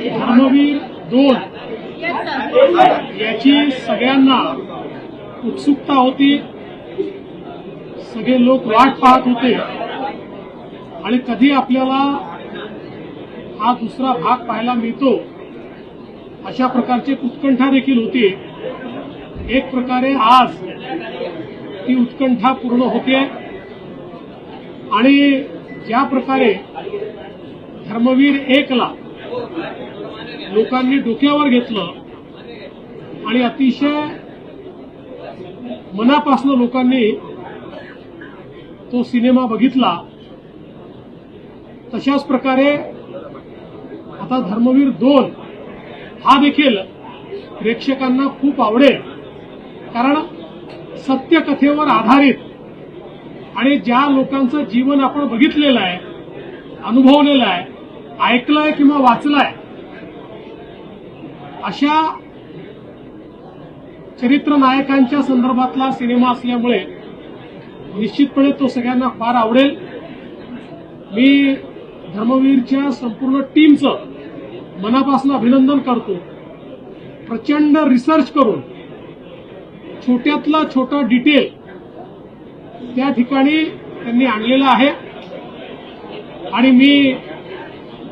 धर्मवीर 2 याची सगळ्यांना उत्सुकता होती. सगळे लोक वाट पाहत होते आणि कधी आपल्याला हा दुसरा भाग पाहायला मिळतो अशा प्रकारची उत्कंठा देखील होती. एक प्रकारे आज ती उत्कंठा पूर्ण होते आणि ज्या प्रकारे धर्मवीर 1 ला लोकांनी डोक्यावर घेतलं आणि अतिशय मनापासून लोकांनी तो सिनेमा बघितला, तशाच प्रकारे आता धर्मवीर 2 हा देखील प्रेक्षकांना खूप आवडेल. कारण सत्यकथेवर आधारित आणि ज्या लोकांचं जीवन आपण बघितलेलं आहे, अनुभवलेलं आहे, ऐकलंय किंवा वाचलंय, अशा चरित्र नायकांच्या संदर्भातला सिनेमा असल्यामुळे निश्चितपणे तो सगळ्यांना फार आवडेल. मी धर्मवीरच्या संपूर्ण टीमचं मनापासून अभिनंदन करतो. प्रचंड रिसर्च करून छोट्यातला छोटा डिटेल त्या ठिकाणी त्यांनी आणलेला आहे आणि मी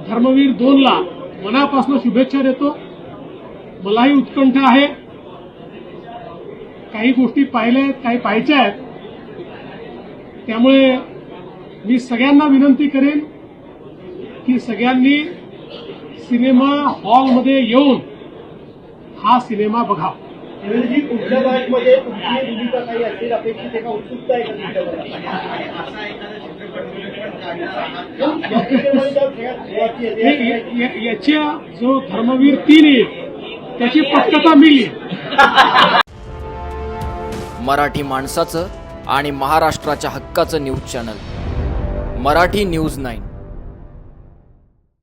धर्मवीर 2 ला मनापासून शुभेच्छा देतो. मलाही उत्कंठा आहे. काही गोष्टी पाहिल्या आहेत, काही पाहायच्या आहेत. त्यामुळे मी सगळ्यांना विनंती करेन की सगळ्यांनी सिनेमा हॉलमध्ये येऊन हा सिनेमा बघा. जी पुढच्या भागमध्ये तुमची भूमिका काही असेल अपेक्षित आहे का? उत्सुकता आहे का याच्या जो धर्मवीर 3 येईल त्याची पक्कता मिळेल. मराठी माणसाचं आणि महाराष्ट्राच्या हक्काचं न्यूज चॅनल मराठी न्यूज 9.